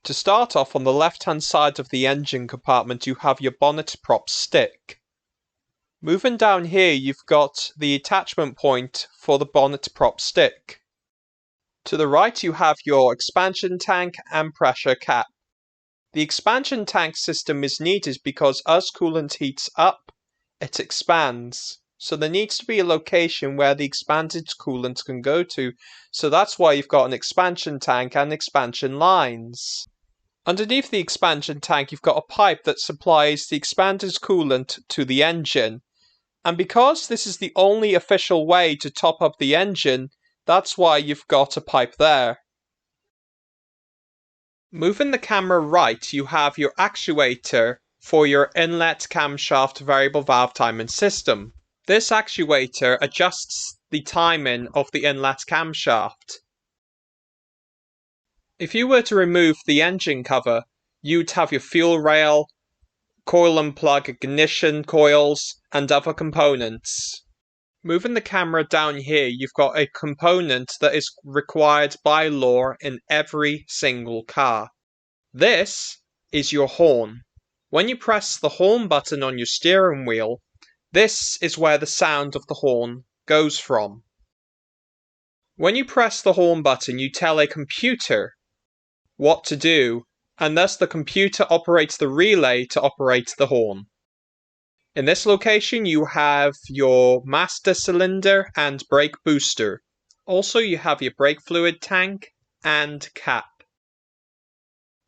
To start off, on the left-hand side of the engine compartment, you have your bonnet prop stick. Moving down here, you've got the attachment point for the bonnet prop stick. To the right, you have your expansion tank and pressure cap. The expansion tank system is needed because as coolant heats up, it expands. So there needs to be a location where the expanded coolant can go to. So that's why you've got an expansion tank and expansion lines. Underneath the expansion tank, you've got a pipe that supplies the expanded coolant to the engine. And because this is the only official way to top up the engine, that's why you've got a pipe there. Moving the camera right, you have your actuator for your inlet camshaft variable valve timing system. This actuator adjusts the timing of the inlet camshaft. If you were to remove the engine cover, you'd have your fuel rail, coil and plug ignition coils, and other components. Moving the camera down here, you've got a component that is required by law in every single car. This is your horn. When you press the horn button on your steering wheel, this is where the sound of the horn goes from. When you press the horn button, you tell a computer what to do, and thus the computer operates the relay to operate the horn. In this location, you have your master cylinder and brake booster. Also, you have your brake fluid tank and cap.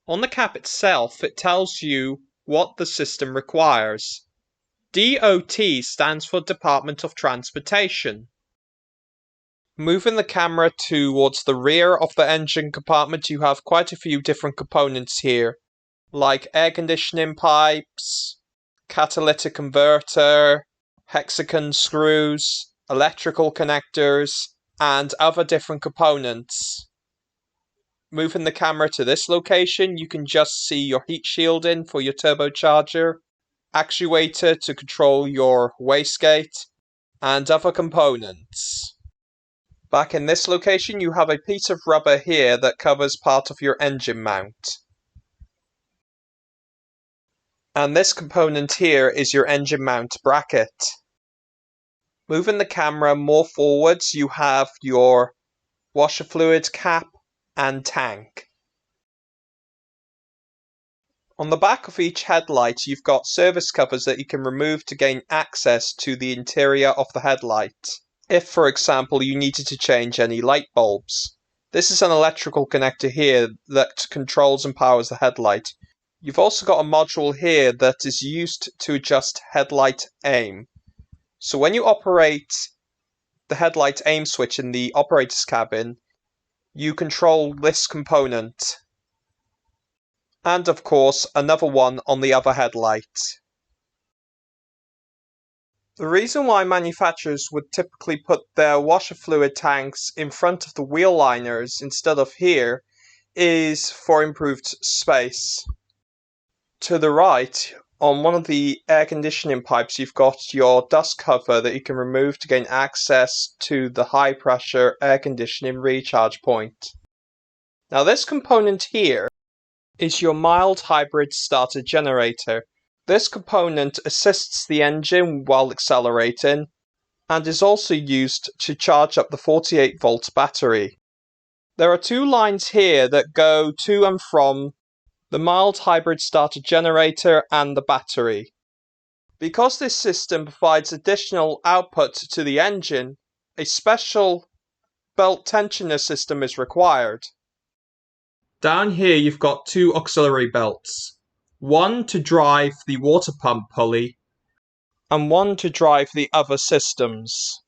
On the cap itself, it tells you what the system requires. DOT stands for Department of Transportation. Moving the camera towards the rear of the engine compartment, you have quite a few different components here, like air conditioning pipes, catalytic converter, hexagon screws, electrical connectors, and other different components. Moving the camera to this location, you can just see your heat shielding for your turbocharger, actuator to control your wastegate, and other components. Back in this location, you have a piece of rubber here that covers part of your engine mount. And this component here is your engine mount bracket. Moving the camera more forwards, you have your washer fluid cap and tank. On the back of each headlight, you've got service covers that you can remove to gain access to the interior of the headlight. If, for example, you needed to change any light bulbs. This is an electrical connector here that controls and powers the headlight. You've also got a module here that is used to adjust headlight aim. So when you operate the headlight aim switch in the operator's cabin, you control this component. And of course, another one on the other headlight. The reason why manufacturers would typically put their washer fluid tanks in front of the wheel liners instead of here is for improved space. To the right, on one of the air conditioning pipes, you've got your dust cover that you can remove to gain access to the high pressure air conditioning recharge point. Now this component here is your mild hybrid starter generator. This component assists the engine while accelerating and is also used to charge up the 48-volt battery. There are two lines here that go to and from the mild hybrid starter generator and the battery. Because this system provides additional output to the engine, a special belt tensioner system is required. Down here you've got two auxiliary belts. One to drive the water pump pulley, and one to drive the other systems.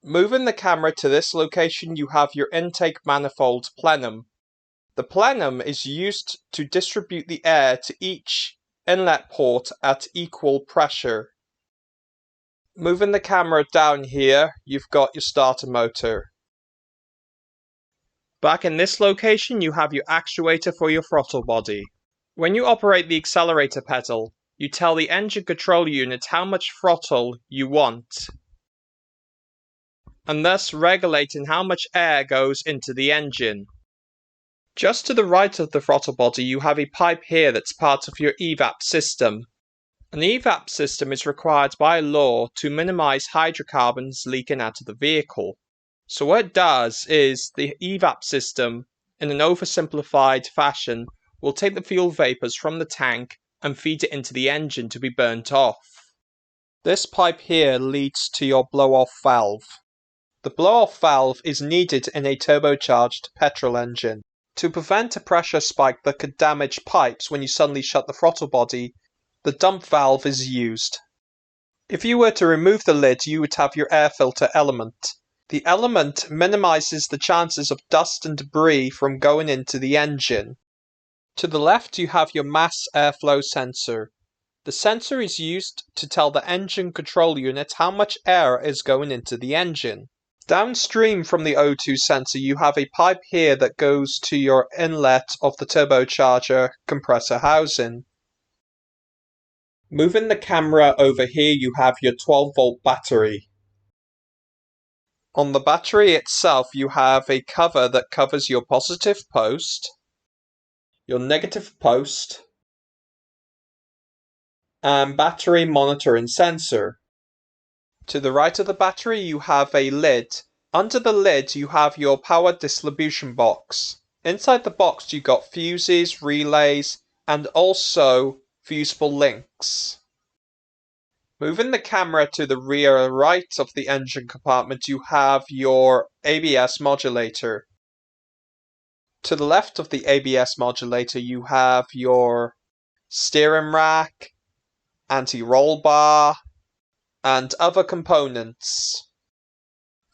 Moving the camera to this location, you have your intake manifold plenum. The plenum is used to distribute the air to each inlet port at equal pressure. Moving the camera down here, you've got your starter motor. Back in this location, you have your actuator for your throttle body. When you operate the accelerator pedal, you tell the engine control unit how much throttle you want, and thus regulating how much air goes into the engine. Just to the right of the throttle body, you have a pipe here that's part of your evap system. An evap system is required by law to minimize hydrocarbons leaking out of the vehicle. So what it does is the evap system, in an oversimplified fashion, will take the fuel vapors from the tank and feed it into the engine to be burnt off. This pipe here leads to your blow-off valve. The blow-off valve is needed in a turbocharged petrol engine. To prevent a pressure spike that could damage pipes when you suddenly shut the throttle body, the dump valve is used. If you were to remove the lid, you would have your air filter element. The element minimizes the chances of dust and debris from going into the engine. To the left, you have your mass airflow sensor. The sensor is used to tell the engine control unit how much air is going into the engine. Downstream from the O2 sensor, you have a pipe here that goes to your inlet of the turbocharger compressor housing. Moving the camera over here, you have your 12-volt battery. On the battery itself, you have a cover that covers your positive post, your negative post, and battery monitoring sensor. To the right of the battery, you have a lid. Under the lid, you have your power distribution box. Inside the box, you got fuses, relays, and also fusible links. Moving the camera to the rear right of the engine compartment, you have your ABS modulator. To the left of the ABS modulator, you have your steering rack, anti-roll bar, and other components.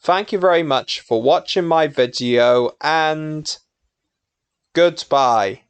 Thank you very much for watching my video, and goodbye.